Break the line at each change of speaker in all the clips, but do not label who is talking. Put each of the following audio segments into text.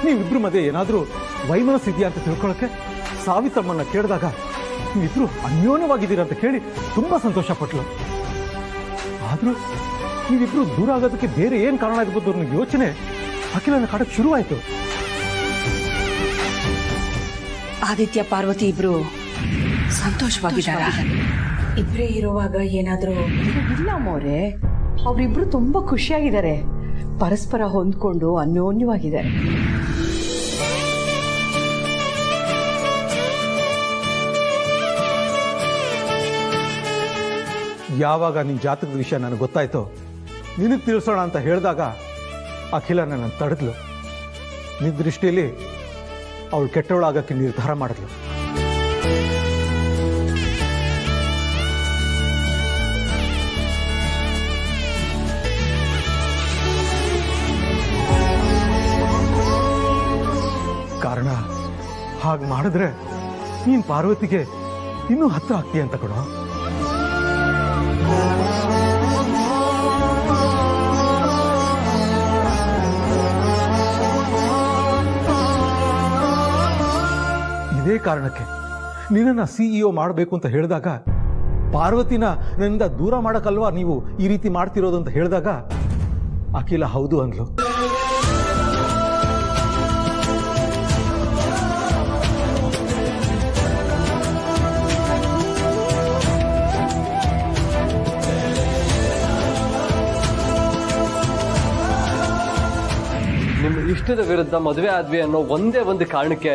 ನೀವಿಬ್ರು ಮಧ್ಯೆ ಏನಾದರೂ ವೈಮನಸ್ಸಿದೆಯಾ ಅಂತ ತಿಳ್ಕೊಳ್ಳೋಕ್ಕೆ ಸಾವಿತ್ರಮ್ಮನ್ನ ಕೇಳಿದಾಗ ನೀವಿಬ್ರು ಅನ್ಯೋನ್ಯವಾಗಿದ್ದೀರಾ ಅಂತ ಕೇಳಿ ತುಂಬಾ ಸಂತೋಷ ಪಟ್ಲು. ಆದ್ರೂ ನೀವಿಬ್ರು ದೂರ ಆಗೋದಕ್ಕೆ ಬೇರೆ ಏನ್ ಕಾರಣ ಇರ್ಬೋದು ಅನ್ನೋ ಯೋಚನೆ ಅಖಿಲನ ಕಾಡಕ್ಕೆ ಶುರುವಾಯ್ತು.
ಆದಿತ್ಯ ಪಾರ್ವತಿ ಇಬ್ರು ಸಂತೋಷವಾಗಿದ್ದಾರೆ.
ಇಬ್ರೇ ಇರುವಾಗ ಏನಾದ್ರೂ
ಇಲ್ಲ ಮೋರೆ, ಅವರಿಬ್ರು ತುಂಬಾ ಖುಷಿಯಾಗಿದ್ದಾರೆ, ಪರಸ್ಪರ ಹೊಂದ್ಕೊಂಡು ಅನ್ಯೋನ್ಯವಾಗಿದ್ದಾರೆ.
ಯಾವಾಗ ನಿನ್ನ ಜಾತಕದ ವಿಷಯ ನನಗೆ ಗೊತ್ತಾಯ್ತೋ ನಿನಗೆ ತಿಳಿಸೋಣ ಅಂತ ಹೇಳಿದಾಗ ಅಖಿಲ ನನ್ನ ತಡೆದ್ಲು. ನಿನ್ನ ದೃಷ್ಟಿಯಲ್ಲಿ ಅವಳು ಕೆಟ್ಟವಳಾಗಕ್ಕೆ ನಿರ್ಧಾರ ಮಾಡಿದ್ಲು. ಕಾರಣ ಹಾಗೆ ಮಾಡಿದ್ರೆ ನೀನು ಪಾರ್ವತಿಗೆ ಇನ್ನೂ ಹತ್ರ ಆಗ್ತೀಯ ಅಂತ ಕಣೋ. ಇದೇ ಕಾರಣಕ್ಕೆ ನಿನ್ನನ್ನು CEO ಮಾಡಬೇಕು ಅಂತ ಹೇಳಿದಾಗ, ಪಾರ್ವತಿನ ನನ್ನಿಂದ ದೂರ ಮಾಡಕ್ಕಲ್ವಾ ನೀವು ಈ ರೀತಿ ಮಾಡ್ತಿರೋದು ಅಂತ ಹೇಳಿದಾಗ ಅಖಿಲ ಹೌದು ಅಂದ್ಲು.
ನಿಮ್ಮ ಇಷ್ಟದ ವಿರುದ್ಧ ಮದುವೆ ಆದ್ವಿ ಅನ್ನೋ ಒಂದೇ ಒಂದು ಕಾರಣಕ್ಕೆ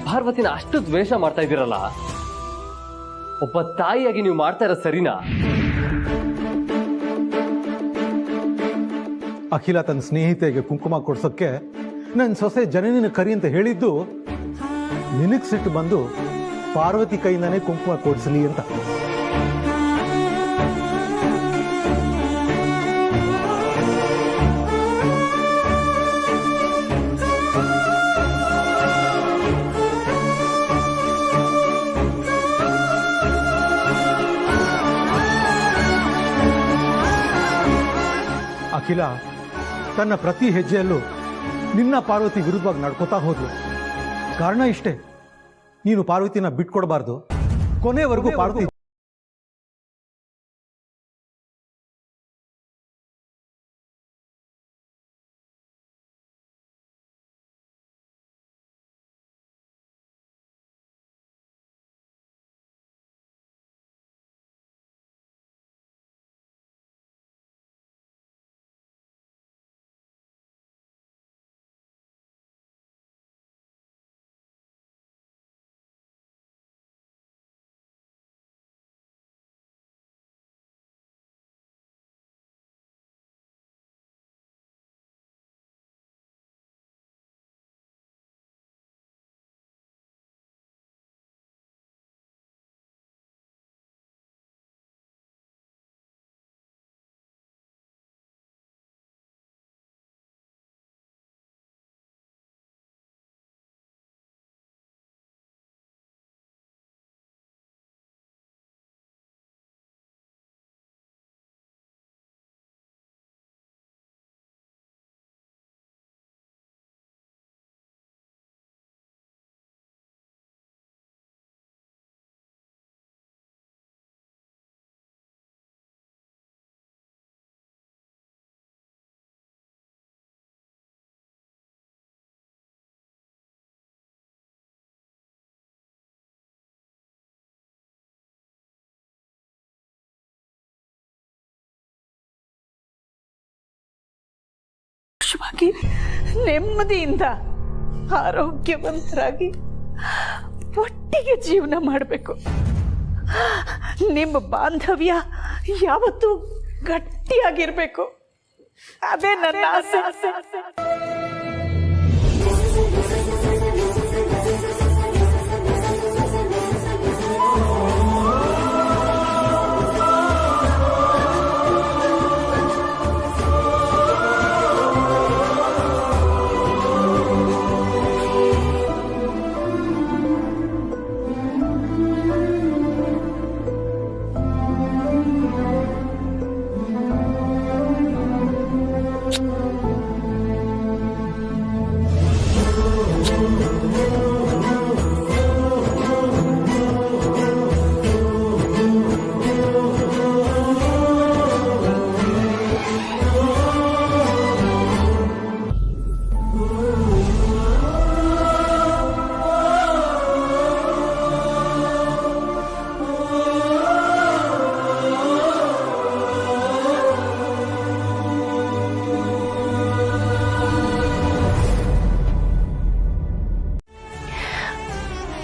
ಪಾರ್ವತಿನ ಅಷ್ಟು ದ್ವೇಷ ಮಾಡ್ತಾ ಇದ್ದೀರಲ್ಲ, ಒಬ್ಬ ತಾಯಿಯಾಗಿ ನೀವು ಮಾಡ್ತಾ ಇರೋ ಸರಿನಾ?
ಅಖಿಲ ತನ್ನ ಸ್ನೇಹಿತೆಗೆ ಕುಂಕುಮ ಕೊಡ್ಸೋಕ್ಕೆ ನನ್ನ ಸೊಸೆ ಜನನಿನ ಕರಿ ಅಂತ ಹೇಳಿದ್ದು ನಿನಗೆ ಸಿಟ್ಟು ಬಂದು ಪಾರ್ವತಿ ಕೈಯಿಂದಾನೇ ಕುಂಕುಮ ಕೊಡಿಸಲಿ ಅಂತ. ಅಖಿಲ ತನ್ನ ಪ್ರತಿ ಹೆಜ್ಜೆಯಲ್ಲೂ ನಿನ್ನ ಪಾರ್ವತಿ ವಿರುದ್ಧವಾಗಿ ನಡ್ಕೋತಾ ಹೋದ್ಲು. ಕಾರಣ ಇಷ್ಟೇ, ನೀನು ಪಾರ್ವತಿನ ಬಿಟ್ಕೊಡ್ಬಾರ್ದು, ಕೊನೆವರೆಗೂ ಪಾರ್ವತಿ
ನೆಮ್ಮದಿಯಿಂದ ಆರೋಗ್ಯವಂತರಾಗಿ ಒಟ್ಟಿಗೆ ಜೀವನ ಮಾಡಬೇಕು. ನಿಮ್ಮ ಬಾಂಧವ್ಯ ಯಾವತ್ತೂ ಗಟ್ಟಿಯಾಗಿರ್ಬೇಕು. ಅದೇ ನನ್ನ ಆಸೆ.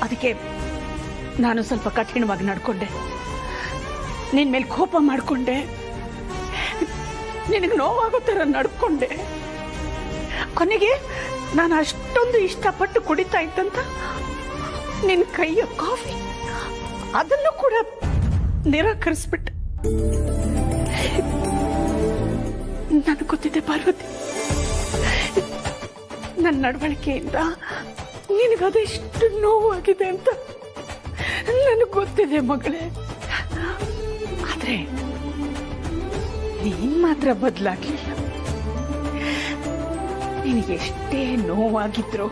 ಅದಕ್ಕೆ ನಾನು ಸ್ವಲ್ಪ ಕಠಿಣವಾಗಿ ನಡ್ಕೊಂಡೆ, ನಿನ್ ಮೇಲೆ ಕೋಪ ಮಾಡ್ಕೊಂಡೆ, ನಿನಗೆ ನೋವಾಗೋ ಥರ ನಡ್ಕೊಂಡೆ. ಕೊನೆಗೆ ನಾನು ಅಷ್ಟೊಂದು ಇಷ್ಟಪಟ್ಟು ಕುಡಿತಾ ಇದ್ದಂತ ನಿನ್ನ ಕೈಯ ಕಾಫಿ ಅದನ್ನು ಕೂಡ ನಿರಾಕರಿಸ್ಬಿಟ್ಟೆ. ನನಗೆ ಗೊತ್ತಿದೆ ಪಾರ್ವತಿ, ನನ್ನ ನಡವಳಿಕೆಯಿಂದ ನಿನಗದೆಷ್ಟು ನೋವಾಗಿದೆ ಅಂತ ನನಗೆ ಗೊತ್ತಿದೆ ಮಗಳೇ. ಆದ್ರೆ ನೀನ್ ಮಾತ್ರ ಬದಲಾಗ್ಲಿಲ್ಲ. ನಿನಗೆಷ್ಟೇ ನೋವಾಗಿದ್ರು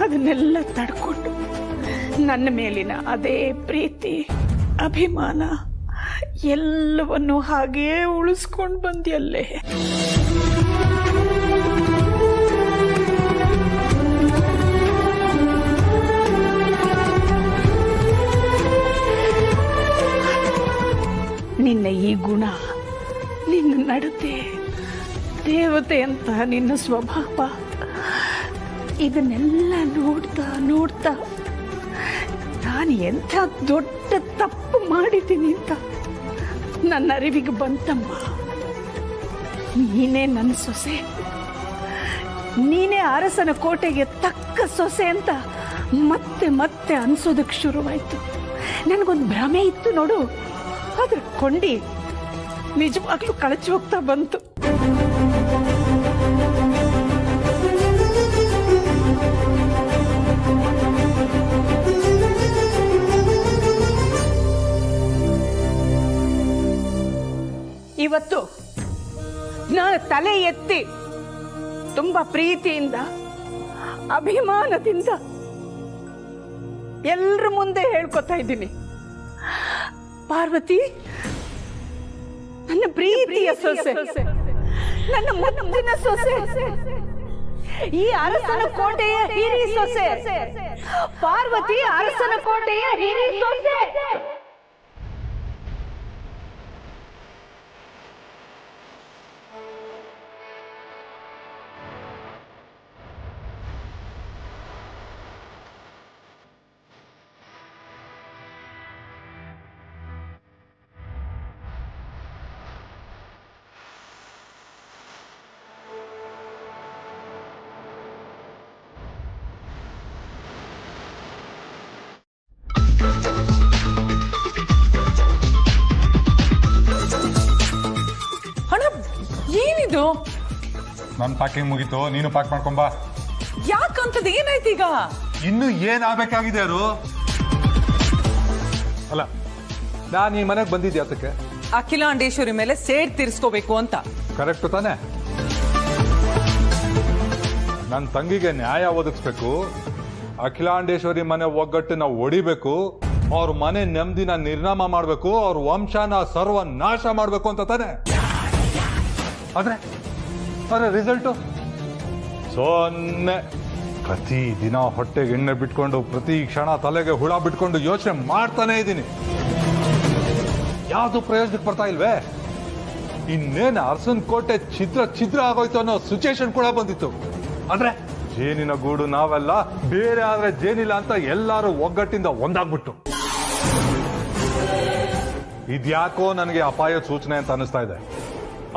ಅದನ್ನೆಲ್ಲ ತಡ್ಕೊಂಡು ನನ್ನ ಮೇಲಿನ ಅದೇ ಪ್ರೀತಿ, ಅಭಿಮಾನ ಎಲ್ಲವನ್ನು ಹಾಗೇ ಉಳಿಸ್ಕೊಂಡು ಬಂದಿಯಲ್ಲೇ. ನಿನ್ನ ಈ ಗುಣ, ನಿನ್ನ ನಡತೆ, ದೇವತೆ ಅಂತ ನಿನ್ನ ಸ್ವಭಾವ, ಇದನ್ನೆಲ್ಲ ನೋಡ್ತಾ ನೋಡ್ತಾ ನಾನು ಎಂಥ ದೊಡ್ಡ ತಪ್ಪು ಮಾಡಿದ್ದೀನಿ ಅಂತ ನನ್ನ ಅರಿವಿಗೆ ಬಂತಮ್ಮ. ನೀನೇ ನನ್ನ ಸೊಸೆ, ನೀನೇ ಅರಸನ ಕೋಟೆಗೆ ತಕ್ಕ ಸೊಸೆ ಅಂತ ಮತ್ತೆ ಮತ್ತೆ ಅನ್ಸೋದಕ್ಕೆ ಶುರುವಾಯ್ತು. ನನಗೊಂದು ಭ್ರಮೆ ಇತ್ತು ನೋಡು, ಅದ್ರ ಕೊಂಡಿ ನಿಜವಾಗ್ಲೂ ಕಳಚಿ ಹೋಗ್ತಾ ಬಂತು. ಇವತ್ತು ನಾನು ತಲೆ ಎತ್ತಿ ತುಂಬಾ ಪ್ರೀತಿಯಿಂದ, ಅಭಿಮಾನದಿಂದ ಎಲ್ಲರ ಮುಂದೆ ಹೇಳ್ಕೊತಾ ಇದ್ದೀನಿ, ಪಾರ್ವತಿ ನನ್ನ ಪ್ರೀತಿಯ ಸೊಸೆ, ನನ್ನ ಮುದ್ದಿನ ಸೊಸೆ, ಈ ಅರಸನ ಕೋಟೆಯ ಹಿರಿ ಸೊಸೆ, ಪಾರ್ವತಿ ಅರಸನ ಕೋಟೆಯ ಹಿರಿ ಸೊಸೆ.
ಏನಿದು?
ನನ್ ಪ್ಯಾಕಿಂಗ್ ಮುಗೀತು, ನೀನು ಪ್ಯಾಕ್ ಮಾಡ್ಕೊಂಬಾ.
ಯಾಕಂತದ್ ಏನಾಯ್ತು ಈಗ?
ಇನ್ನು ಏನ್ ಆಗ್ಬೇಕಾಗಿದೆ ಅದು? ಅಲ್ಲ, ನಾನ್ ಈ ಮನೆಗೆ ಬಂದಿದ್ದೆ ಅದಕ್ಕೆ
ಅಖಿಲಾಂಡೇಶ್ವರಿ ಮೇಲೆ ಸೇಡ್ ತೀರ್ಸ್ಕೋಬೇಕು ಅಂತ.
ಕರೆಕ್ಟ್ ತಾನೆ? ನನ್ನ ತಂಗಿಗೆ ನ್ಯಾಯ ಒದಗಿಸ್ಬೇಕು, ಅಖಿಲಾಂಡೇಶ್ವರಿ ಮನೆ ಒಗ್ಗಟ್ಟನ್ನ ಒಡಿಬೇಕು, ಅವ್ರ ಮನೆ ನೆಮ್ಮದಿನ ನಿರ್ನಾಮ ಮಾಡ್ಬೇಕು, ಅವ್ರ ವಂಶನ ಸರ್ವನಾಶ ಮಾಡ್ಬೇಕು ಅಂತ ತಾನೆ. ಆದ್ರೆ ರಿಸಲ್ಟು ಸೊನ್ನೆ. ಪ್ರತಿ ದಿನ ಹೊಟ್ಟೆಗೆ ಎಣ್ಣೆ ಬಿಟ್ಕೊಂಡು, ಪ್ರತಿ ಕ್ಷಣ ತಲೆಗೆ ಹುಳ ಬಿಟ್ಕೊಂಡು ಯೋಚನೆ ಮಾಡ್ತಾನೆ ಇದ್ದೀನಿ. ಯಾವುದು ಪ್ರಯೋಜನಕ್ಕೆ ಬರ್ತಾ ಇಲ್ವೇ? ಇನ್ನೇನು ಅರಸನ್ ಕೋಟೆ ಛಿದ್ರ ಆಗೋಯ್ತು ಅನ್ನೋ ಸಿಚುಯೇಷನ್ ಕೂಡ ಬಂದಿತ್ತು. ಆದ್ರೆ ಜೇನಿನ ಗೂಡು ನಾವೆಲ್ಲ, ಬೇರೆ ಆದ್ರೆ ಜೇನಿಲ್ಲ ಅಂತ ಎಲ್ಲಾರು ಒಗ್ಗಟ್ಟಿಂದ ಒಂದಾಗ್ಬಿಟ್ಟು. ಇದ್ಯಾಕೋ ನನಗೆ ಅಪಾಯದ ಸೂಚನೆ ಅಂತ ಅನಿಸ್ತಾ ಇದೆ.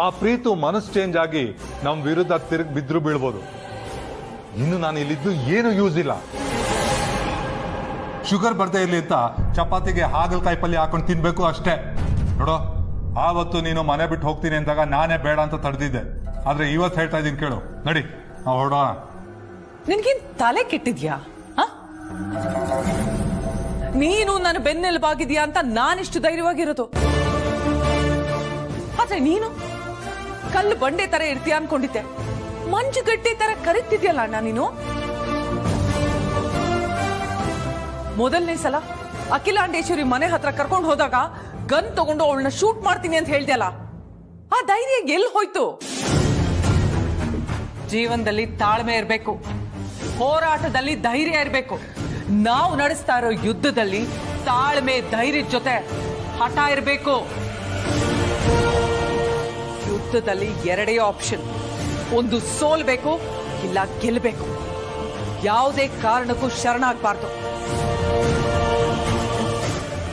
ಆ ಪ್ರೀತು ಮನಸ್ಸು ಚೇಂಜ್ ಆಗಿ ನಮ್ ವಿರುದ್ಧ ತಿರುಗಿ ಬಿದ್ರು ಬೀಳ್ಬೋದು. ಇನ್ನು ನಾನು ಇಲ್ಲಿದ್ದು ಏನು ಯೂಸ್ ಇಲ್ಲ. ಶುಗರ್ ಬರ್ದೇ ಇರ್ಲಿ ಅಂತ ಚಪಾತಿಗೆ ಹಾಗಲಕಾಯಿ ಪಲ್ಯ ಹಾಕೊಂಡು ತಿನ್ಬೇಕು ಅಷ್ಟೇ. ನೋಡೋ, ಆವತ್ತು ನೀನು ಮನೆ ಬಿಟ್ಟು ಹೋಗ್ತೀನಿ ಅಂದಾಗ ನಾನೇ ಬೇಡ ಅಂತ ತಡೆದಿದ್ದೆ. ಆದ್ರೆ ಇವತ್ತು ಹೇಳ್ತಾ ಇದ್ದೀನಿ, ಕೇಳು, ನಡಿ ನಾವು ಹೊರಡೋಣ.
ನಿನ್ಗೇನ್ ತಲೆ ಕೆಟ್ಟಿದ್ಯಾ? ನೀನು ನನ್ನ ಬೆನ್ನೆಲುಬಾಗಿದ್ಯಾ ಅಂತ ನಾನಿಷ್ಟು ಧೈರ್ಯವಾಗಿರೋದು. ಆದ್ರೆ ನೀನು ಕಲ್ಲು ಬಂಡೆ ತರ ಇರ್ತೀಯ ಅನ್ಕೊಂಡಿದ್ದೆ. ಮಂಜುಗಡ್ಡೆ ತರ ಕರೀತಿದ್ಯಲ್ಲ ಅಣ್ಣ ನೀನು. ಮೊದಲನೇ ಸಲ ಅಖಿಲಾಂಡೇಶ್ವರಿ ಮನೆ ಹತ್ರ ಕರ್ಕೊಂಡು ಹೋದಾಗ ಗನ್ ತಗೊಂಡು ಅವಳನ್ನ ಶೂಟ್ ಮಾಡ್ತೀನಿ ಅಂತ ಹೇಳ್ದಲ್ಲ, ಆ ಧೈರ್ಯ ಎಲ್ಲಿ ಹೋಯ್ತು? ಜೀವನದಲ್ಲಿ ತಾಳ್ಮೆ ಇರಬೇಕು, ಹೋರಾಟದಲ್ಲಿ ಧೈರ್ಯ ಇರಬೇಕು. ನಾವು ನಡೆಸ್ತಾ ಇರೋ ಯುದ್ಧದಲ್ಲಿ ತಾಳ್ಮೆ ಧೈರ್ಯದ ಜೊತೆ ಹಠ ಇರಬೇಕು. ಯುದ್ಧದಲ್ಲಿ ಎರಡೇ ಆಪ್ಷನ್, ಒಂದು ಸೋಲ್ಬೇಕು, ಇಲ್ಲ ಗೆಲ್ಲಬೇಕು. ಯಾವುದೇ ಕಾರಣಕ್ಕೂ ಶರಣಾಗಬಾರ್ದು.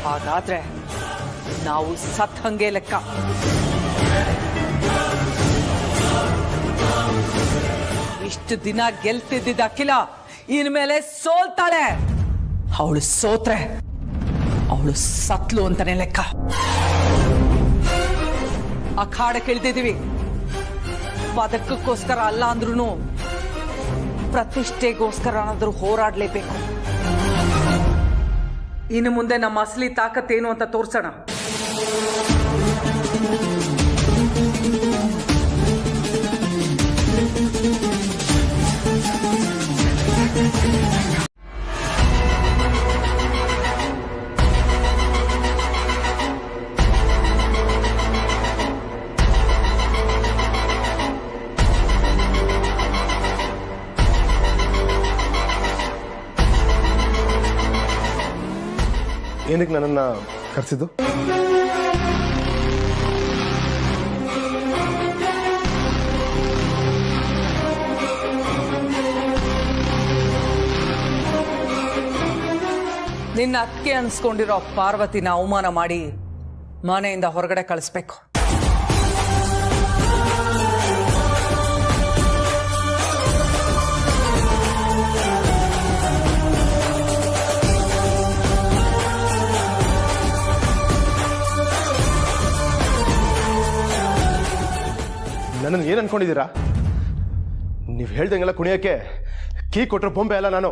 ಹಾಗಾದ್ರೆ ನಾವು ಸತ್ ಹಂಗೆ ಲೆಕ್ಕ. ಇಷ್ಟು ದಿನ ಗೆಲ್ತಿದ್ದ ಅಖಿಲ ಇನ್ಮೇಲೆ ಸೋಲ್ತಾಳೆ. ಅವಳು ಸೋತ್ರೆ ಅವಳು ಸತ್ಲು ಅಂತಾನೆ ಲೆಕ್ಕ. ಅಖಾಡ ಕೇಳ್ತಿದೀವಿ, ಪದಕಕ್ಕೋಸ್ಕರ ಅಲ್ಲ ಅಂದ್ರೂ ಪ್ರತಿಷ್ಠೆಗೋಸ್ಕರ ಏನಾದ್ರೂ ಹೋರಾಡ್ಲೇಬೇಕು. ಇನ್ನು ಮುಂದೆ ನಮ್ಮ ಅಸಲಿ ತಾಕತ್ತೇನು ಅಂತ ತೋರ್ಸೋಣ.
ಏನಕ್ಕೆ ನನ್ನನ್ನು ಕರೆಸಿದ್ದು?
ನಿನ್ನ ಅತ್ತಿಗೆ ಅನ್ಸ್ಕೊಂಡಿರೋ ಪಾರ್ವತಿನ ಅವಮಾನ ಮಾಡಿ ಮನೆಯಿಂದ ಹೊರಗಡೆ ಕಳಿಸ್ಬೇಕು.
ನನ್ನನ್ನು ಏನು ಅನ್ಕೊಂಡಿದ್ದೀರಾ? ನೀವು ಹೇಳ್ದಂಗೆಲ್ಲ ಕುಣಿಯೋಕ್ಕೆ ಕೀ ಕೊಟ್ಟರೆ ಬೊಂಬೆ ಅಲ್ಲ ನಾನು.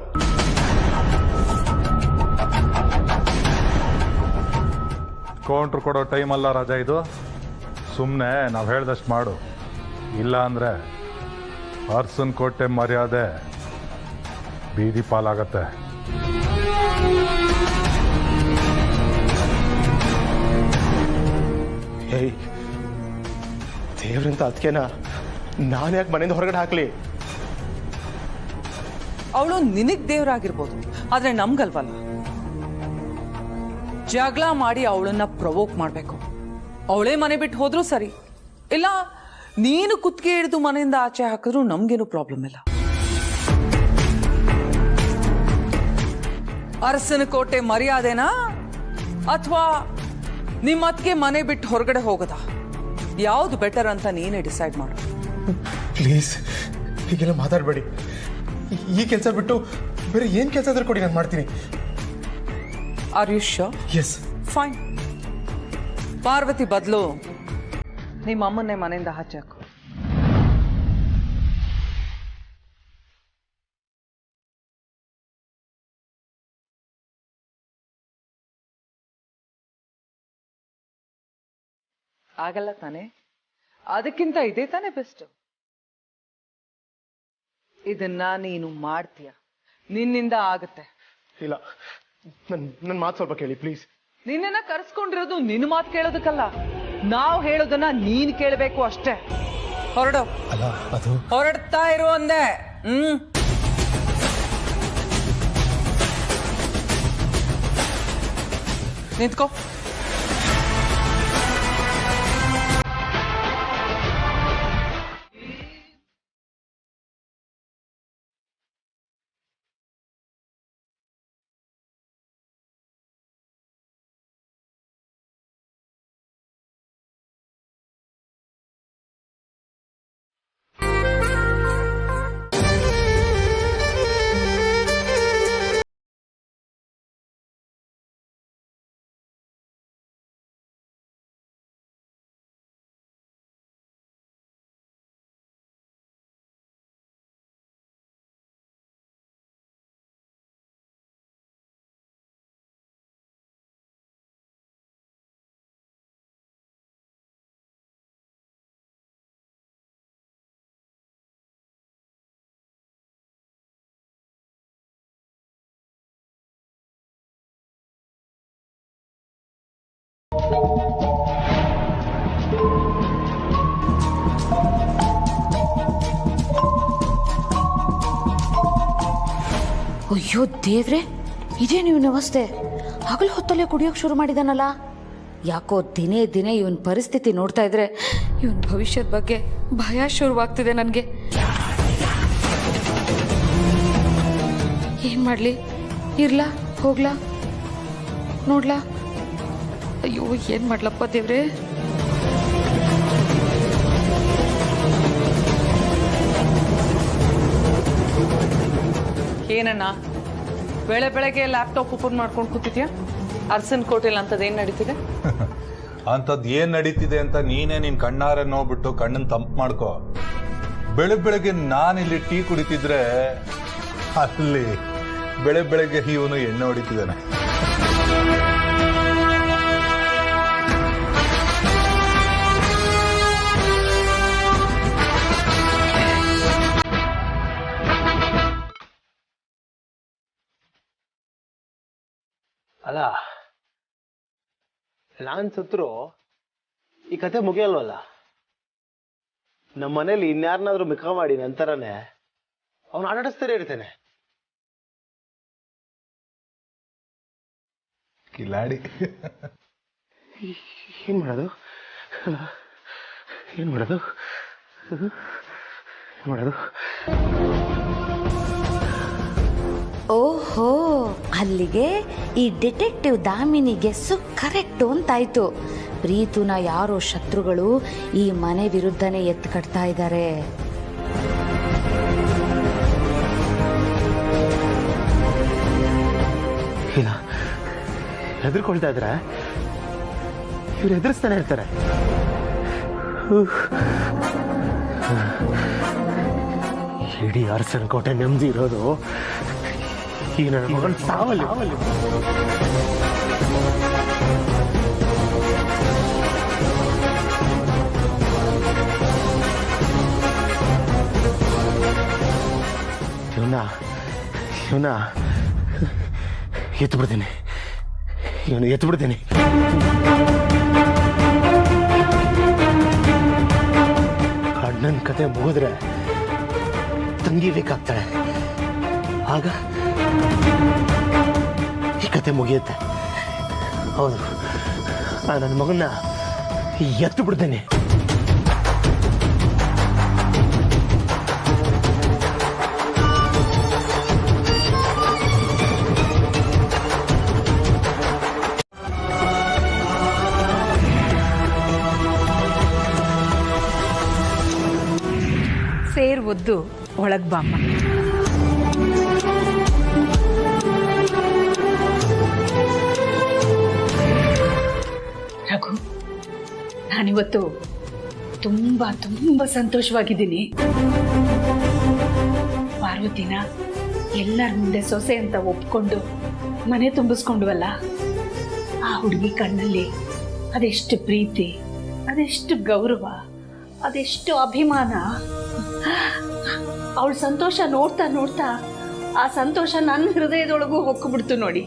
ಕೌಂಟ್ರ್ ಕೊಡೋ ಟೈಮ್ ಅಲ್ಲ ರಾಜಾ ಇದು. ಸುಮ್ಮನೆ ನಾವು ಹೇಳ್ದಷ್ಟು ಮಾಡು, ಇಲ್ಲ ಅಂದರೆ ಅರಸನ್ ಕೋಟೆ ಮರ್ಯಾದೆ ಬೀದಿ ಪಾಲಾಗತ್ತೆ.
ಹೇಯ್, ದೇವ್ರಂತ ಅದಕ್ಕೆನ ನಾನು ಯಾಕೆ ಮನೆಯಿಂದ ಹೊರಗಡೆ ಹಾಕ್ಲಿ?
ಅವಳು ನಿನಗ್ ದೇವರಾಗಿರ್ಬೋದು, ಆದ್ರೆ ನಮ್ಗಲ್ವಲ್ಲ. ಜಗಳ ಮಾಡಿ ಅವಳನ್ನ ಪ್ರವೋಕ್ ಮಾಡ್ಬೇಕು. ಅವಳೇ ಮನೆ ಬಿಟ್ಟು ಹೋದ್ರೂ ಸರಿ, ಇಲ್ಲ ನೀನು ಕುತ್ತಿಗೆ ಹಿಡಿದು ಮನೆಯಿಂದ ಆಚೆ ಹಾಕಿದ್ರು ನಮ್ಗೇನು ಪ್ರಾಬ್ಲಮ್ ಇಲ್ಲ. ಅರಸನ ಕೋಟೆ ಮರ್ಯಾದೆನಾ ಅಥವಾ ನಿಮ್ಮ ಅತ್ತಿಗೆ ಮನೆ ಬಿಟ್ಟು ಹೊರಗಡೆ ಹೋಗೋದಾ? ಯಾವ್ದು ಬೆಟರ್ ಅಂತ ನೀನೇ ಡಿಸೈಡ್ ಮಾಡು.
ಪ್ಲೀಸ್ ಹೀಗೆಲ್ಲ ಮಾತಾಡಬೇಡಿ. ಈ ಕೆಲಸ ಬಿಟ್ಟು ಬೇರೆ ಏನು ಕೆಲಸ ಆದ್ರೂ ಕೊಡಿ, ನಾನು ಮಾಡ್ತೀನಿ.
Are you sure?
Yes.
Fine. Parvati ಬದಲು ನಿಮ್ಮ ಅಮ್ಮನ್ನೇ ಮನೆಯಿಂದ ಆಚೆ ಹಾಕು. ಆಗಲ್ಲ ತಾನೆ? ಅದಕ್ಕಿಂತ ಇದೇ ತಾನೇ ಬೆಸ್ಟ್. ಇದನ್ನ ನೀನು ಮಾಡ್ತೀಯ, ನಿನ್ನಿಂದ ಆಗುತ್ತೆ.
ಇಲ್ಲ, ನನ್ನ ಮಾತು ಸ್ವಲ್ಪ ಕೇಳಿ ಪ್ಲೀಸ್.
ನಿನ್ನ ಕರ್ಸ್ಕೊಂಡಿರೋದು ನಿನ್ನ ಮಾತು ಕೇಳೋದಕ್ಕಲ್ಲ, ನಾವು ಹೇಳೋದನ್ನ ನೀನ್ ಕೇಳಬೇಕು ಅಷ್ಟೇ. ಹೊರಡು.
ಅಲ್ಲ, ಅದು
ಹೊರಡ್ತಾ ಇರು ಅಂದೆ. ನಿಂತ್ಕೋ.
ಅಯ್ಯೋ ದೇವ್ರೆ, ಇದೇ ನೀವು ವ್ಯವಸ್ಥೆ. ಹಗಲು ಹೊತ್ತಲ್ಲೇ ಕುಡಿಯೋಕೆ ಶುರು ಮಾಡಿದಾನಲ್ಲ. ಯಾಕೋ ದಿನೇ ದಿನೇ ಇವನ್ ಪರಿಸ್ಥಿತಿ ನೋಡ್ತಾ ಇದ್ರೆ ಇವನ್ ಭವಿಷ್ಯದ ಬಗ್ಗೆ ಭಯ ಶುರುವಾಗ್ತಿದೆ ನನಗೆ. ಏನ್ ಮಾಡ್ಲಿ? ಇರ್ಲಾ ಹೋಗ್ಲಾ ನೋಡ್ಲಾ? ಅಯ್ಯೋ ಏನ್ ಮಾಡ್ಲಪ್ಪ ದೇವ್ರೆ.
ಏನಣ್ಣ ಬೆಳಗ್ಗೆ ಲ್ಯಾಪ್ಟಾಪ್ ಓಪನ್ ಮಾಡ್ಕೊಂಡು ಕೂತಿದ್ಯಾ? ಅರ್ಸನ್ ಕೋಟೆಲ್ ಅಂತದೇನ್ ನಡೀತಿದೆ?
ಅಂಥದ್ದು ಏನ್ ನಡೀತಿದೆ ಅಂತ ನೀನೇ ನಿನ್ ಕಣ್ಣಾರೆ ನೋಡ್ಬಿಟ್ಟು ಕಣ್ಣನ್ ತಂಪು ಮಾಡ್ಕೋ. ಬೆಳಗ್ಗೆ ನಾನಿಲ್ಲಿ ಟೀ ಕುಡಿತಿದ್ರೆ ಅಲ್ಲಿ ಬೆಳಗ್ಗೆ ಇವನು ಎಣ್ಣೆ ಹೊಡಿತಿದ್ದಾನೆ.
ಅಲ್ಲ ನಾನ್ ಸತ್ರು ಈ ಕತೆ ಮುಗಿಯಲ್ವಲ್ಲ. ನಮ್ಮ ಮನೇಲಿ ಇನ್ಯಾರನ್ನಾದ್ರೂ ಮಿಕ್ಕ ಮಾಡಿ ನಂತರನೇ ಅವನು ಆಟಾಡಿಸ್ತಾನೆ ಇರ್ತಾನೆ.
ಕಿಲಾಡಿ.
ಏನ್ ಮಾಡೋದು ಏನ್ ಮಾಡೋದು ಏನ್ ಮಾಡೋದು?
ಓಹೋ, ಅಲ್ಲಿಗೆ ಈ ಡಿಟೆಕ್ಟಿವ್ ದಾಮಿನಿ ಗೆಸ್ಸು ಕರೆಕ್ಟು ಅಂತಾಯ್ತು. ಪ್ರೀತುನ ಯಾರೋ ಶತ್ರುಗಳು ಈ ಮನೆ ವಿರುದ್ಧನೇ ಎತ್ತು ಕಟ್ತಾ ಇದ್ದಾರೆ.
ಇಲ್ಲ, ಹೆದರ್ಕೊಳ್ತಾ ಇದ್ರೆ ಇವ್ರು ಹೆದರ್ಸ್ತಾನೆ ಇರ್ತಾರೆ. ಇಡೀ ಅರಸನ ಕೋಟೆ ನೆಮ್ಮದಿ ಇರೋದು ಈ ನನ್ನ ಮಗನ ಸಾವಲ್ಲಿ. ಇವನ ಎತ್ತು ಬಿಡ್ತೀನಿ, ಇವನು ಎತ್ತು ಬಿಡ್ತೀನಿ. ಅಣ್ಣನ ಕತೆ ಮುಗಿದ್ರೆ ತಂಗಿ ಬೇಕಾಗ್ತಾಳೆ, ಆಗ ಈ ಕತೆ ಮುಗಿಯುತ್ತೆ. ಹೌದು, ನನ್ನ ಮಗನ್ನ ಎತ್ತು ಬಿಡ್ತೇನೆ.
ಸೇರ್ ಒದ್ದು ಒಳಗ್ ಬಾಮ್ಮ. ರಘು, ನಾನಿವತ್ತು ತುಂಬಾ ತುಂಬಾ ಸಂತೋಷವಾಗಿದ್ದೀನಿ. ಪಾರ್ವತಿನ ಎಲ್ಲರ ಮುಂದೆ ಸೊಸೆ ಅಂತ ಒಪ್ಕೊಂಡು ಮನೆ ತುಂಬಿಸ್ಕೊಂಡ್ವಲ್ಲ, ಆ ಹುಡುಗಿ ಕಣ್ಣಲ್ಲಿ ಅದೆಷ್ಟು ಪ್ರೀತಿ, ಅದೆಷ್ಟು ಗೌರವ, ಅದೆಷ್ಟು ಅಭಿಮಾನ. ಅವಳ ಸಂತೋಷ ನೋಡ್ತಾ ನೋಡ್ತಾ ಆ ಸಂತೋಷ ನನ್ನ ಹೃದಯದೊಳಗೂ ಹೊಕ್ಕಿಬಿಡ್ತು ನೋಡಿ.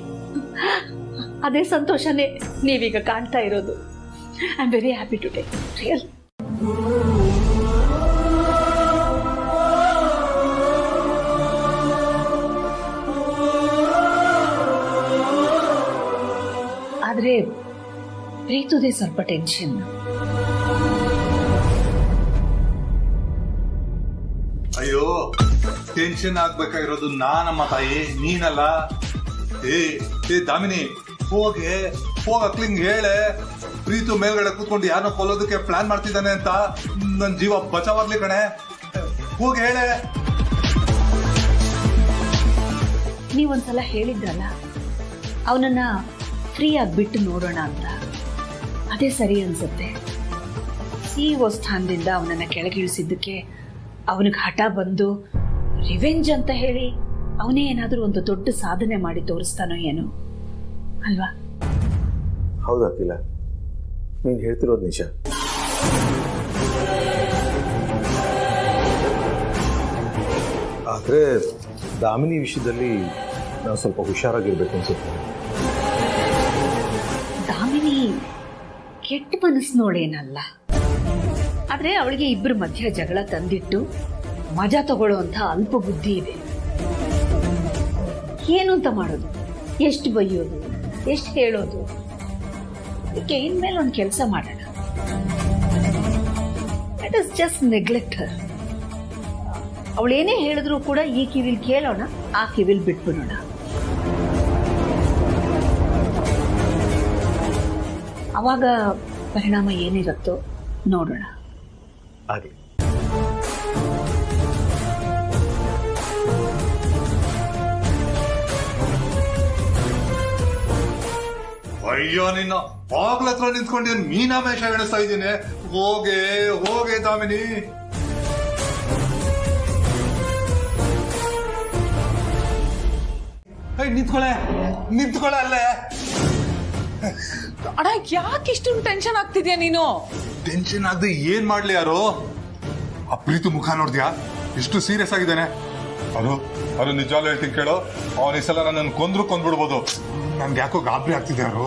ಅದೇ ಸಂತೋಷನೇ ನೀವೀಗ ಕಾಣ್ತಾ ಇರೋದು. I am very happy to take real. ಆದ್ರೆ ಪ್ರೀತುದೇ ಸ್ವಲ್ಪ ಟೆನ್ಷನ್.
ಅಯ್ಯೋ, ಟೆನ್ಷನ್ ಆಗ್ಬೇಕಾಗಿರೋದು ನಾನಮ್ಮ ತಾಯಿ, ನೀನಲ್ಲ. ಏ ದಾಮಿನಿ, ಹೋಗಕ್ಲಿಂಗ್ ಹೇಳೆ, ಪ್ರೀತು ಮೇಲ್ಗಡೆ ಕೂತ್ಕೊಂಡು ಯಾರನ್ನ ಕೊಲ್ಲೋದಕ್ಕೆ ಪ್ಲಾನ್ ಮಾಡ್ತಿದ್ದಾನೆ ಅಂತ. ನನ್ ಜೀವ ಬಚಾವಾಗ್ಲಿ ಕಣೆ, ಹೋಗಿ ಹೇಳೆ.
ನೀವೊಂದ್ಸಲ ಹೇಳಿದ್ರಲ್ಲ ಅವನನ್ನ ಫ್ರೀ ಆಗಿ ಬಿಟ್ಟು ನೋಡೋಣ ಅಂತ, ಅದೇ ಸರಿ ಅನ್ಸುತ್ತೆ. CEO ಸ್ಥಾನದಿಂದ ಅವನನ್ನ ಕೆಳಗಿಳಿಸಿದ್ದಕ್ಕೆ ಅವನಿಗೆ ಹಠ ಬಂದು ರಿವೆಂಜ್ ಅಂತ ಹೇಳಿ ಅವನೇ ಏನಾದರೂ ಒಂದು ದೊಡ್ಡ ಸಾಧನೆ ಮಾಡಿ ತೋರಿಸ್ತಾನೋ ಏನೋ ಅಲ್ವಾ?
ಹೌದಾ ಅಖಿಲ, ನೀನು ಹೇಳ್ತಿರೋದು ನಿಜ. ಆದರೆ ದಾಮಿನಿ ವಿಷಯದಲ್ಲಿ ನಾವು ಸ್ವಲ್ಪ ಹುಷಾರಾಗಿರ್ಬೇಕು ಅನ್ಸುತ್ತೆ.
ದಾಮಿನಿ ಕೆಟ್ಟ ಮನಸ್ಸಿನೋಳೇನಲ್ಲ, ಆದ್ರೆ ಅವಳಿಗೆ ಇಬ್ಬರ ಮಧ್ಯ ಜಗಳ ತಂದಿಟ್ಟು ಮಜಾ ತಗೊಳ್ಳುವಂತ ಅಲ್ಪ ಬುದ್ಧಿ ಇದೆ. ಏನು ಅಂತ ಮಾಡೋದು, ಎಷ್ಟು ಬೈಯೋದು, ಎಷ್ಟು ಹೇಳೋದು. ಅದಕ್ಕೆ ಇನ್ಮೇಲೆ ಒಂದು ಕೆಲಸ ಮಾಡೋಣ, ಲೆಟ್ ಅಸ್ ಜಸ್ಟ್ ನೆಗ್ಲೆಕ್ಟ್ ಹರ್. ಅವಳೇನೇ ಹೇಳಿದ್ರು ಕೂಡ ಈ ಕಿವಿಲ್ ಕೇಳೋಣ, ಆ ಕಿವಿಲ್ ಬಿಟ್ಬಿಡೋಣ. ಆವಾಗ ಪರಿಣಾಮ ಏನಿರುತ್ತೋ ನೋಡೋಣ.
ಆಗಲಿ.
ಅಯ್ಯೋ, ನಿನ್ನ ಬಾಗ್ಲ ಹತ್ರ ನಿಂತ್ಕೊಂಡು ಮೀನಾಮೇಷ ಎಣಿಸ್ತಾ ಇದ್ದೀನಿ. ಹೋಗೆ ಹೋಗೆ ದಾಮಿನಿ. ನಿಂತ್ಕೊಳೆ ಅಲ್ಲೇ.
ಅಣ್ಣ, ಯಾಕೆ ಇಷ್ಟೊಂದು ಟೆನ್ಷನ್ ಆಗ್ತಿದ್ಯಾ ನೀನು?
ಟೆನ್ಷನ್ ಆಗದೆ ಏನ್ ಮಾಡ್ಲಿ ಯಾರು? ಆ ಪ್ರೀತು ಮುಖ ನೋಡ್ದ್ಯಾ, ಎಷ್ಟು ಸೀರಿಯಸ್ ಆಗಿದ್ದಾನೆ. ಅದು ನಿಜವಾಗ್ಲೂ ಹೇಳ್ತೀನಿ ಕೇಳು, ಅವನ ಈ ಸಲ ನನ್ನ ಕೊಂದ್ಬಿಡ್ಬೋದು. ನನ್ಗೆ ಯಾಕೋ ಗಾಬರಿ ಆಗ್ತಿದೆ ಯಾರು.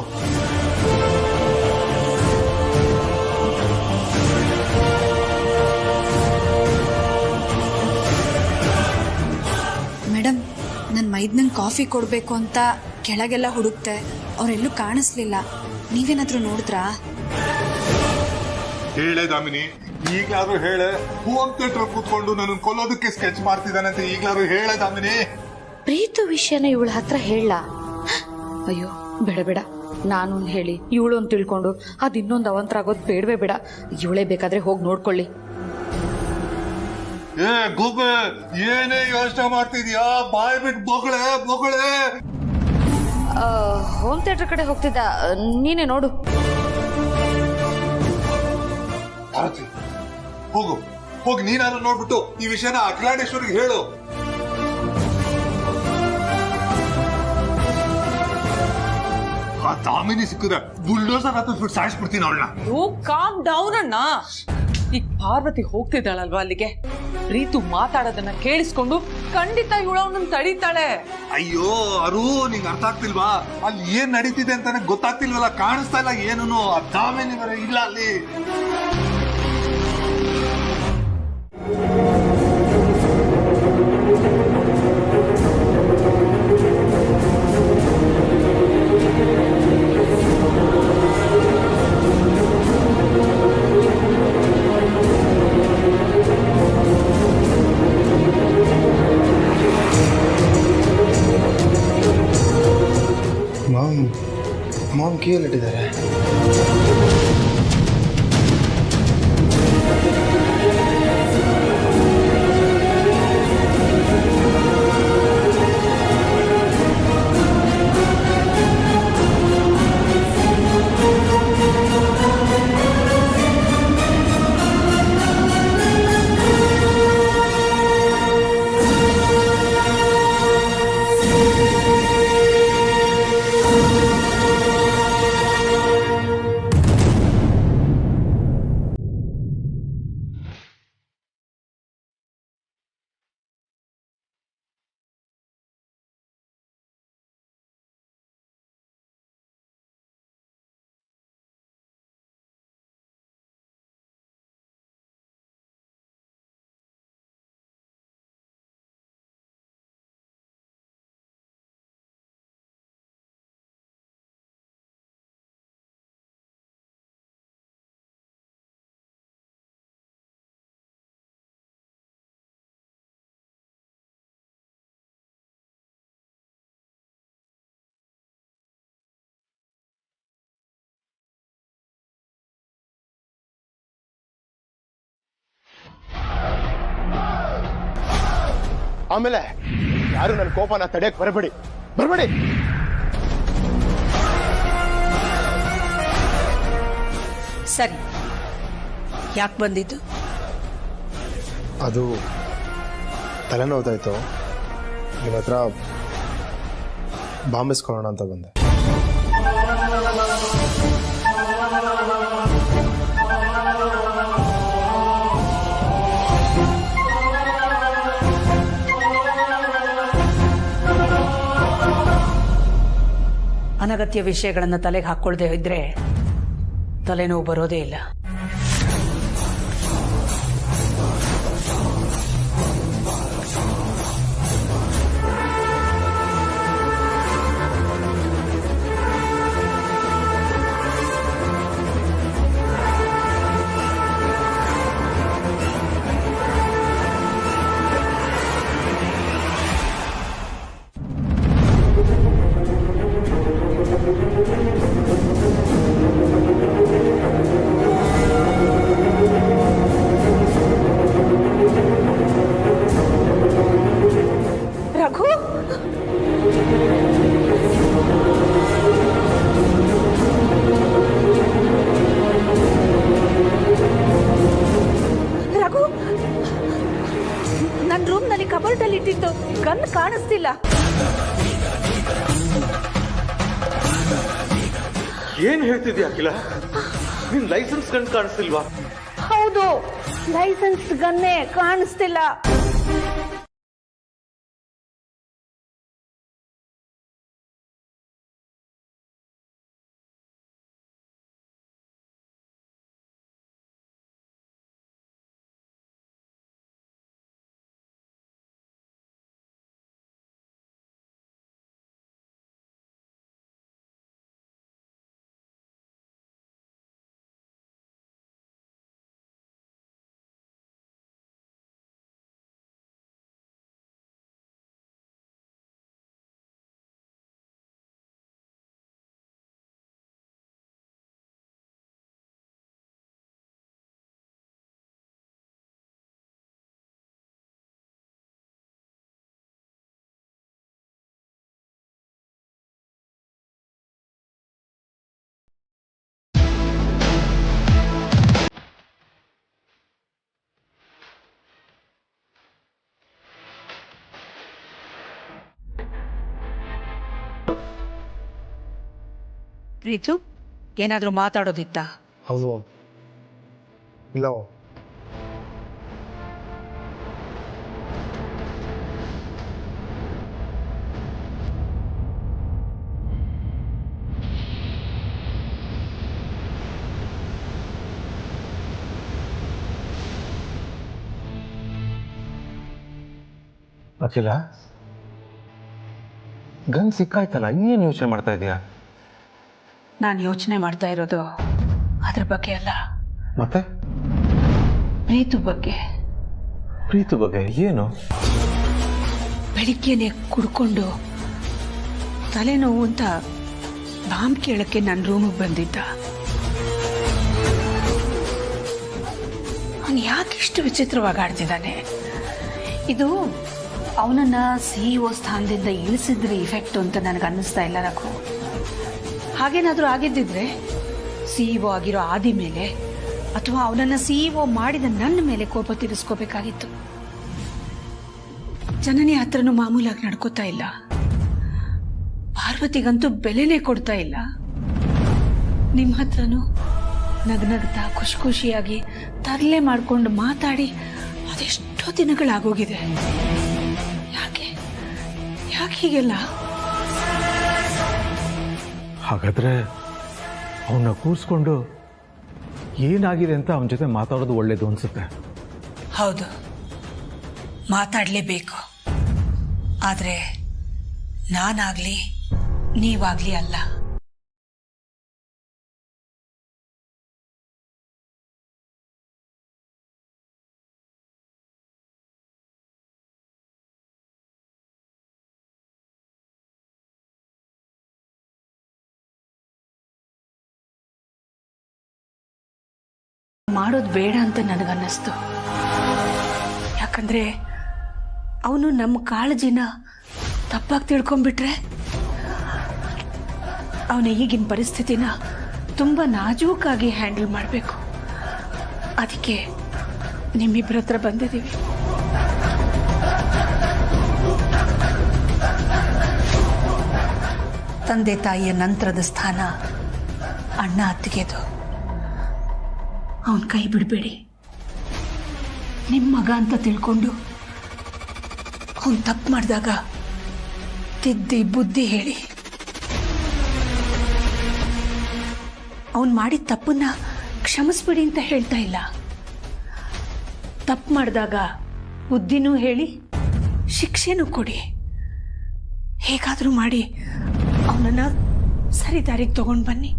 ಮೇಡಮ್, ನನ್ನ ಮೈದ್ನಂಗೆ ಕಾಫಿ ಕೊಡಬೇಕು ಅಂತ ಕೆಳಗೆಲ್ಲ ಹುಡುಕ್ತೆ, ಅವರೆಲ್ಲೂ ಕಾಣಿಸ್ಲಿಲ್ಲ. ನೀವೇನಾದ್ರೂ ನೋಡಿದ್ರಾ?
ಹೇಳೆ ದಾಮಿನಿ, ಈಗ್ಲಾದ್ರೂ ಹೇಳೆ. ಹೋಮ್ ಥಿಯೇಟರ್ ಕೂತ್ಕೊಂಡು ನನ್ನ ಕೊಲ್ಲೋದಕ್ಕೆ ಸ್ಕೆಚ್ ಮಾಡ್ತಿದ್ದಾನಂತೆ. ಈಗ್ಲಾದ್ರೂ ಹೇಳೆ ದಾಮಿನಿ.
ಪ್ರೀತು ವಿಷಯನ ಇವಳ ಹತ್ರ ಹೇಳ. ಅಯ್ಯೋ ಬೇಡ ಬೇಡ, ನಾನು ಹೇಳಿ ಇವಳು ಅಂತ ತಿಳ್ಕೊಂಡು ಅದು ಇನ್ನೊಂದು ಅವಂತರ ಆಗೋದು ಬೇಡವೇ ಬೇಡ. ಇವಳೇ ಬೇಕಾದ್ರೆ ಹೋಗಿ ನೋಡ್ಕೊಳ್ಳಿ.
ಏ ಗೂಬೆ, ಏನೇ ಯೋಚನೆ ಮಾಡ್ತಿದ್ಯಾ? ಬಾಯ್ ಬಿಟ್ಟು ಬೊಗಳೆ.
ಹೋಮ್ ಥಿಯೇಟರ್ ಕಡೆ ಹೋಗ್ತಿದ್ದ, ನೀನೇ ನೋಡು.
ಭಾರತಿ, ಹೋಗಿ ನೀನಾದ್ರೂ ನೋಡ್ಬಿಟ್ಟು ಈ ವಿಷಯನ ಅಖಿಲಾಂಡೇಶ್ವರಿಗೆ ಹೇಳು. ಆ ದಾಮಿನಿ ಸಿಕ್ಕಿದ್ರೆ ಬುಲ್ಡೋಸರ್ ಹತ್ತಿಸ್ಬಿಟ್ಟು ಸಾಯಿಸ್ಬಿಡ್ತೀನಿ ಅವಳನ್ನ.
ಕಾಮ್ ಡೌನ್ ಅಣ್ಣ. ಈಗ ಪಾರ್ವತಿ ಹೋಗ್ತಿದ್ದಾಳಲ್ವಾ ಅಲ್ಲಿಗೆ, ಪ್ರೀತು ಮಾತಾಡೋದನ್ನ ಕೇಳಿಸ್ಕೊಂಡು ಖಂಡಿತ ಇವಳು ಅವನನ್ನ ತಡೀತಾಳೆ.
ಅಯ್ಯೋ ಅರು, ನಿಂಗೆ ಅರ್ಥ ಆಗ್ತಿಲ್ವಾ? ಅಲ್ಲಿ ಏನ್ ನಡೀತಿದೆ ಅಂತಾನೆ ಗೊತ್ತಾಗ್ತಿಲ್ವಲ್ಲ, ಕಾಣಿಸ್ತಾ ಇಲ್ಲ ಏನೂ. ಆ ದಾಮಿನಿ ಇಲ್ಲ ಅಲ್ಲಿ.
ಮಾಮ್ ಕೀಯಲ್ಲಿಟ್ಟಿದ್ದಾರೆ.
ಆಮೇಲೆ ಯಾರು ನನ್ನ ಕೋಪನ ತಡೆಯಕ್ ಬರಬೇಡಿ.
ಸರಿ, ಯಾಕೆ ಬಂದಿದ್ದು?
ಅದು ತಲೆನೋವ್ತಾಯ್ತು, ನಿಮ್ಮ ಹತ್ರ ಬಾಂಬಿಸ್ಕೊಳ್ಳೋಣ ಅಂತ ಬಂದೆ.
ಅನಗತ್ಯ ವಿಷಯಗಳನ್ನು ತಲೆಗೆ ಹಾಕ್ಕೊಳ್ದೆ ಇದ್ರೆ ತಲೆನೋವು ಬರೋದೇ ಇಲ್ಲ.
ಏನ್ ಹೇಳ್ತಿದ್ಯಾ ಅಖಿಲ? ನಿನ್ ಲೈಸೆನ್ಸ್ ಕಣ್ ಕಾಣಿಸ್ತಿಲ್ವಾ?
ಹೌದು, ಲೈಸೆನ್ಸ್ ಗನ್ನೇ ಕಾಣಿಸ್ತಿಲ್ಲ.
ಪ್ರೀತು, ಏನಾದರೂ ಮಾತಾಡೋದಿತ್ತಾ?
ಹೌದು ಇಲ್ಲ.
ಅಖಿಲ, ಗನ್ ಸಿಕ್ಕಾಯ್ತಲ್ಲ, ಇನ್ನೇನು ಯೋಚನೆ ಮಾಡ್ತಾ ಇದೀಯಾ?
ನಾನು ಯೋಚನೆ ಮಾಡ್ತಾ ಇರೋದು ಅದ್ರ ಬಗ್ಗೆ ಅಲ್ಲ,
ಮತ್ತೆ
ಪ್ರೀತು ಬಗ್ಗೆ.
ಪ್ರೀತು ಬಗ್ಗೆ ಏನು?
ಬೆಳಿಗ್ಗೆನೆ ಕುಡ್ಕೊಂಡು ತಲೆನೋವು ಅಂತ ಬಾಂಬ್ ಕೇಳಕ್ಕೆ ನನ್ನ ರೂಮಿಗೆ ಬಂದಿದ್ದ. ಅವನು ಯಾಕಿಷ್ಟು ವಿಚಿತ್ರವಾಗಿ ಆಡ್ತಿದ್ದಾನೆ? ಇದು ಅವನನ್ನ CEO ಸ್ಥಾನದಿಂದ ಇಳಿಸಿದ್ರೆ ಇಫೆಕ್ಟ್ ಅಂತ ನನಗೆ ಅನ್ನಿಸ್ತಾ ಇಲ್ಲ ರಘು. ಹಾಗೇನಾದರೂ ಆಗಿದ್ದಿದ್ರೆ CEO ಆಗಿರೋ ಆದಿ ಮೇಲೆ ಅಥವಾ ಅವನನ್ನು CEO ಮಾಡಿದ ನನ್ನ ಮೇಲೆ ಕೋಪ ತೀರಿಸ್ಕೋಬೇಕಾಗಿತ್ತು. ಜನನಿ ಹತ್ರನೂ ಮಾಮೂಲಾಗಿ ನಡ್ಕೋತಾ ಇಲ್ಲ, ಪಾರ್ವತಿಗಂತೂ ಬೆಲೆನೇ ಕೊಡ್ತಾ ಇಲ್ಲ. ನಿಮ್ಮ ಹತ್ರನೂ ನಗ್ನಗ್ತಾ ಖುಷಿ ಖುಷಿಯಾಗಿ ತರಲೆ ಮಾಡ್ಕೊಂಡು ಮಾತಾಡಿ ಅದೆಷ್ಟೋ ದಿನಗಳಾಗೋಗಿದೆ. ಯಾಕೆ ಹೀಗೆಲ್ಲ?
ಹಾಗಾದ್ರೆ ಅವನ್ನ ಕೂರಿಸ್ಕೊಂಡು ಏನಾಗಿದೆ ಅಂತ ಅವನ ಜೊತೆ ಮಾತಾಡೋದು ಒಳ್ಳೇದು ಅನ್ಸುತ್ತೆ.
ಹೌದು, ಮಾತಾಡಲೇಬೇಕು. ಆದರೆ ನಾನಾಗ್ಲಿ ನೀವಾಗ್ಲಿ ಅಲ್ಲ. ಮಾಡೋದು ಬೇಡ ಅಂತ ನನಗನ್ನಿಸ್ತು. ಯಾಕಂದ್ರೆ ಅವನು ನಮ್ಮ ಕಾಳಜಿನ ತಪ್ಪಾಗಿ ತಿಳ್ಕೊಂಡ್ಬಿಟ್ರೆ ಅವನ ಈಗಿನ ಪರಿಸ್ಥಿತಿನ ತುಂಬ ನಾಜೂಕಾಗಿ ಹ್ಯಾಂಡಲ್ ಮಾಡಬೇಕು. ಅದಕ್ಕೆ ನಿಮ್ಮಿಬ್ಬರ ಹತ್ರ ಬಂದಿದ್ದೀವಿ. ತಂದೆ ತಾಯಿಯ ನಂತರದ ಸ್ಥಾನ ಅಣ್ಣ ಅತ್ತಿಗೆದು. ಅವನ ಕೈ ಬಿಡಬೇಡಿ. ನಿಮ್ಮ ಮಗ ಅಂತ ತಿಳ್ಕೊಂಡು ಅವನು ತಪ್ಪು ಮಾಡಿದಾಗ ತಿದ್ದಿ ಬುದ್ಧಿ ಹೇಳಿ. ಅವನು ಮಾಡಿದ ತಪ್ಪನ್ನ ಕ್ಷಮಿಸ್ಬಿಡಿ ಅಂತ ಹೇಳ್ತಾ ಇಲ್ಲ. ತಪ್ಪು ಮಾಡಿದಾಗ ಬುದ್ಧಿನೂ ಹೇಳಿ ಶಿಕ್ಷೆನೂ ಕೊಡಿ. ಹೇಗಾದರೂ ಮಾಡಿ ಅವನನ್ನು ಸರಿ ದಾರಿಗೆ ತಗೊಂಡು ಬನ್ನಿ.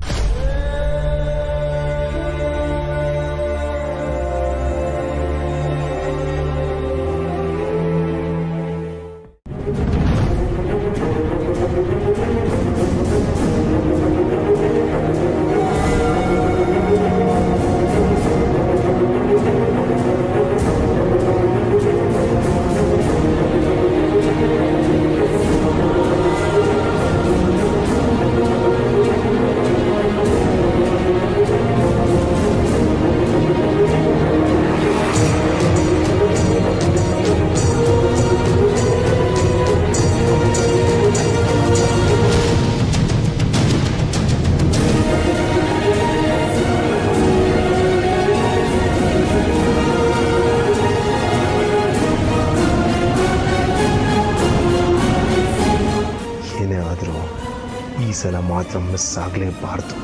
ಮಾತ್ರ ಮಿಸ್ ಆಗಲೇಬಾರ್ದು.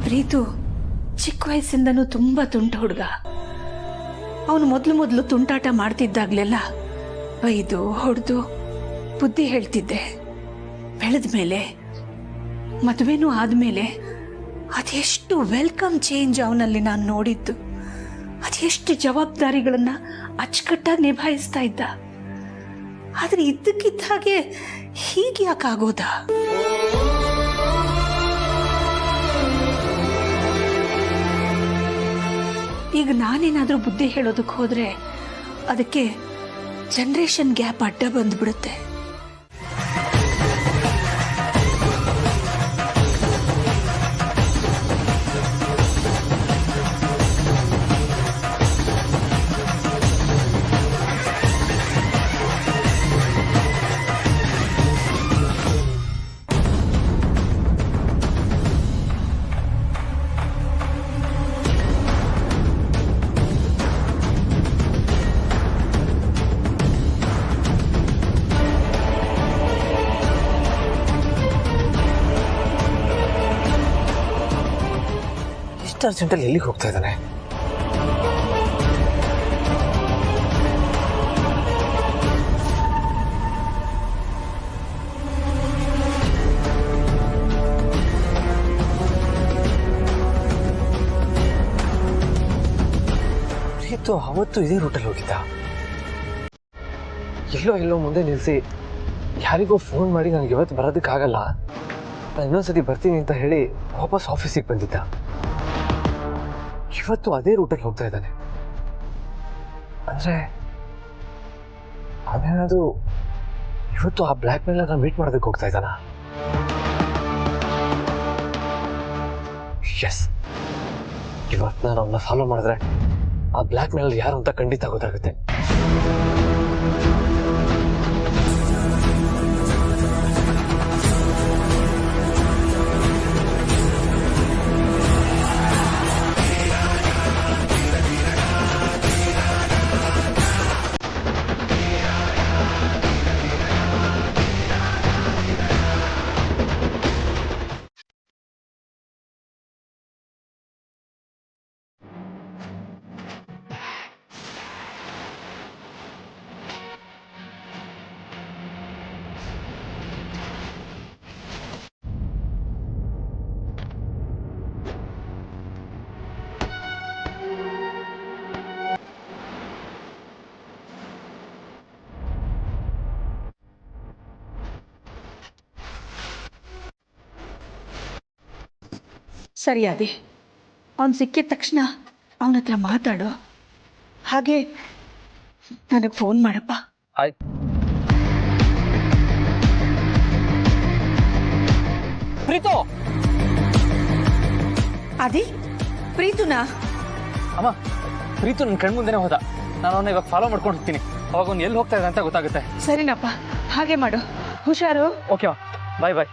ಪ್ರೀತು ಚಿಕ್ಕ ವಯಸ್ಸಿಂದನೂ ತುಂಬ ತುಂಟ ಹುಡುಗ. ಅವನು ಮೊದಲು ತುಂಟಾಟ ಮಾಡ್ತಿದ್ದಾಗಲೆಲ್ಲ ಬೈದು ಹೊಡೆದು ಬುದ್ಧಿ ಹೇಳ್ತಿದ್ದೆ. ಬೆಳೆದ ಮೇಲೆ ಮದುವೆನೂ ಆದಮೇಲೆ ಅದೆಷ್ಟು ವೆಲ್ಕಮ್ ಚೇಂಜ್ ಅವನಲ್ಲಿ ನಾನು ನೋಡಿದ್ದು. ಅದೆಷ್ಟು ಜವಾಬ್ದಾರಿಗಳನ್ನು ಅಚ್ಚುಕಟ್ಟಾಗಿ ನಿಭಾಯಿಸ್ತಾ ಇದ್ದ. ಆದರೆ ಇದ್ದಕ್ಕಿದ್ದ ಹಾಗೆ ಹೀಗೆ ಯಾಕಾಗೋದಾ? ಈಗ ನಾನೇನಾದರೂ ಬುದ್ಧಿ ಹೇಳೋದಕ್ಕೆ ಹೋದರೆ ಅದಕ್ಕೆ ಜನ್ರೇಷನ್ ಗ್ಯಾಪ್ ಅಡ್ಡ ಬಂದ್ಬಿಡುತ್ತೆ.
ಇಷ್ಟು ಅರ್ಜೆಂಟಲ್ಲಿ ಎಲ್ಲಿಗೆ ಹೋಗ್ತಾ ಇದ್ದಾನೆ? ಪ್ರೀತು ಅವತ್ತು ಇದೇ ರೂಟಲ್ಲಿ ಹೋಗಿದ್ದ. ಎಲ್ಲೋ ಮುಂದೆ ನಿಲ್ಲಿಸಿ ಯಾರಿಗೋ ಫೋನ್ ಮಾಡಿ ನನಗೆ ಇವತ್ತು ಬರೋದಕ್ಕಾಗಲ್ಲ, ನಾನು ಇನ್ನೊಂದ್ಸತಿ ಬರ್ತೀನಿ ಅಂತ ಹೇಳಿ ವಾಪಸ್ ಆಫೀಸಿಗೆ ಬಂದಿದ್ದ. ಇವತ್ತು ಅದೇ ರೂಟಲ್ಲಿ ಹೋಗ್ತಾ ಇದ್ದಾನೆ ಅಂದ್ರೆ ಅದೇನಾದ್ರು ಇವತ್ತು ಆ ಬ್ಲ್ಯಾಕ್ ಮೇಲ್ ಮೀಟ್ ಮಾಡೋದಕ್ಕೆ ಹೋಗ್ತಾ ಇದ್ದಾನ? ಎಸ್, ಇವತ್ತು ನಾನು ಅವನ್ನ ಫಾಲೋ ಮಾಡಿದ್ರೆ ಆ ಬ್ಲ್ಯಾಕ್ ಮೇಲ್ ಯಾರು ಅಂತ ಖಂಡಿತ ಗೊತ್ತಾಗುತ್ತೆ.
ಸರಿಯಾದಿ, ಅವನು ಸಿಕ್ಕಿದ ತಕ್ಷಣ ಅವನ ಹತ್ರ ಮಾತಾಡು. ಹಾಗೆ ನನಗೆ ಫೋನ್ ಮಾಡಪ್ಪ.
ಆಯ್ತು. ಪ್ರೀತು,
ಅದಿ ಪ್ರೀತುನಾ?
ಅಮ್ಮ, ಪ್ರೀತು ನನ್ನ ಕಣ್ಮುಂದೆನೇ ಹೋದ. ನಾನು ಅವನ್ನ ಇವಾಗ ಫಾಲೋ ಮಾಡ್ಕೊಂಡು ಹೋಗ್ತೀನಿ. ಅವಾಗ ಅವ್ನು ಎಲ್ಲಿ ಹೋಗ್ತಾ ಇದ್ದ ಅಂತ ಗೊತ್ತಾಗುತ್ತೆ.
ಸರಿನಪ್ಪ, ಹಾಗೆ ಮಾಡು. ಹುಷಾರು.
ಓಕೆ, ಬಾಯ್ ಬಾಯ್.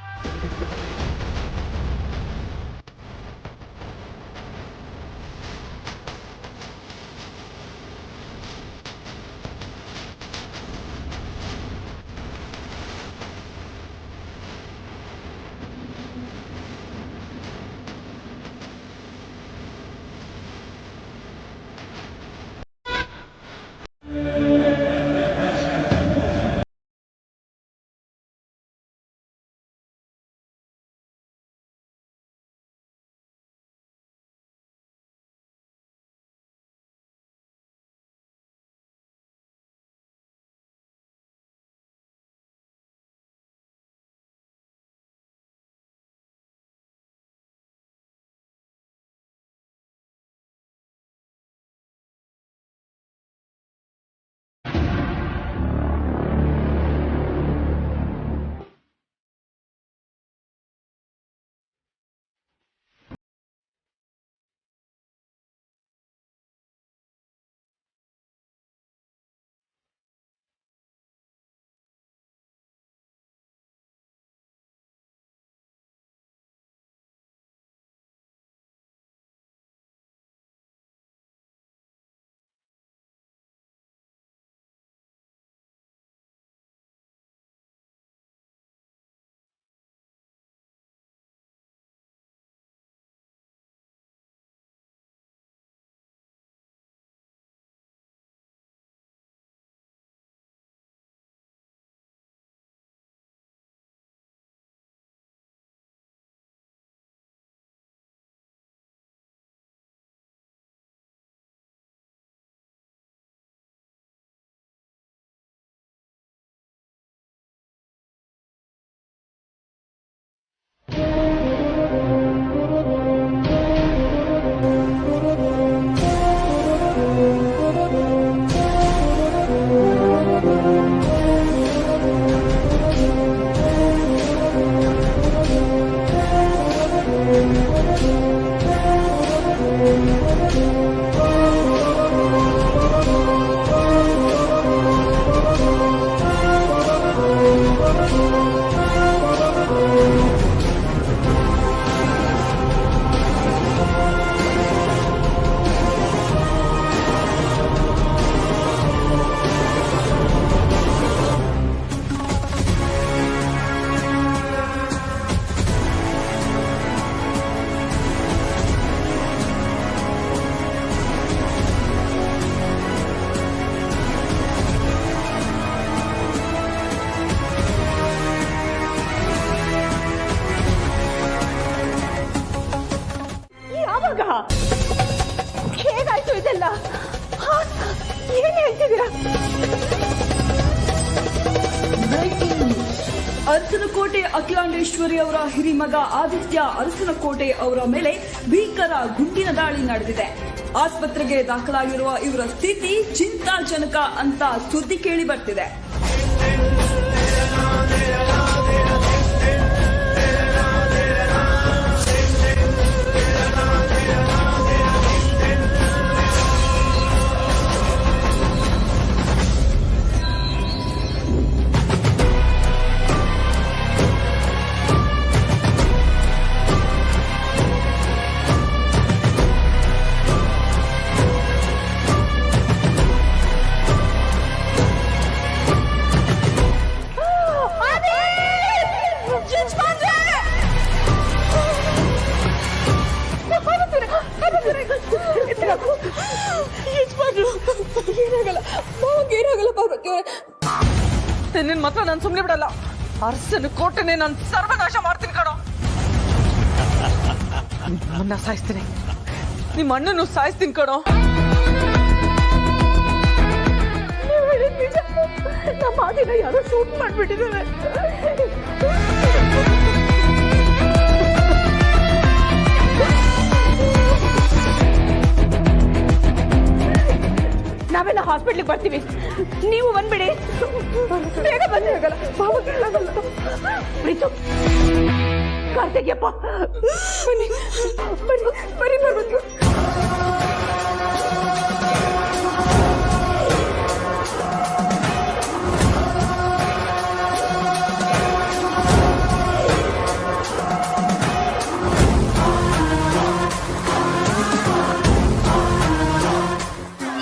ಹೇಗಾಯ್ತು ಇದೆಲ್ಲ? ಏನ್ ಹೇಳ್ತಿದ್ದೀರಾ?
ಅರಸನಕೋಟೆ ಅಖಿಲಾಂಡೇಶ್ವರಿ ಅವರ ಹಿರಿಮಗ ಆದಿತ್ಯ ಅರಸನಕೋಟೆ ಅವರ ಮೇಲೆ ಭೀಕರ ಗುಂಡಿನ ದಾಳಿ ನಡೆದಿದೆ. ಆಸ್ಪತ್ರೆಗೆ ದಾಖಲಾಗಿರುವ ಇವರ ಸ್ಥಿತಿ ಚಿಂತಾಜನಕ ಅಂತ ಸುದ್ದಿ ಕೇಳಿ ಬರ್ತಿದೆ.
ನಿನ್ನ ಮಾತ್ರ ನಾನು ಸುಮ್ಮನೆ ಬಿಡಲ್ಲ. ಅರಸನಕೋಟೆನೆ ನಾನು ಸರ್ವನಾಶ ಮಾಡ್ತೀನಿ ಕಣೋ. ನಿಮ್ಮನ್ನ ಸಾಯಿಸ್ತೀನಿ, ನಿಮ್ಮ ಅಣ್ಣನ್ನು ಸಾಯಿಸ್ತೀನಿ ಕಣೋ.
ನಮ್ಮ ಮಾತಿನ ಯಾರೋ ಶೂಟ್ ಮಾಡ್ಬಿಟ್ಟಿದ್ದಾರೆ. ನಾವೆಲ್ಲ ಹಾಸ್ಪಿಟ್ಲಿಗೆ ಬರ್ತೀವಿ, ನೀವು ಬಂದ್ಬಿಡಿ. ಬೇಗ ಬಂದ್ರೆ ಆಗಲ್ಲ, ಪ್ರೀತು ಕಾರ್ತಿಕ್ಯಪ್ಪ ಬನ್ನಿ ಬನ್ನಿ ಬನ್ನಿ ಬರ್ಬೋದು.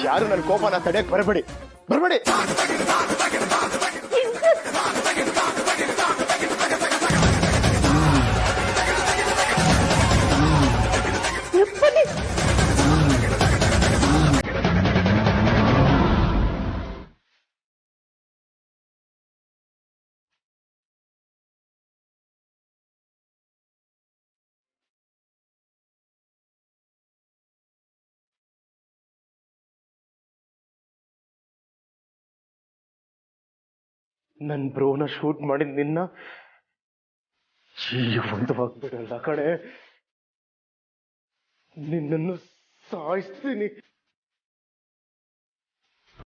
ಯಾರು ನನ್ನ ಕೋಪನ ತಡೆಯಕ್ ಬರಬೇಡಿ, ಬರಬೇಡಿ. ನನ್ನ ಬ್ರೋನ ಶೂಟ್ ಮಾಡಿದ ನಿನ್ನ ಜೀವಂತವಾಗ್ಬಿಡಲ್ಲ ಕಣೆ, ನಿನ್ನನ್ನು ಸಾಯಿಸ್ತೀನಿ.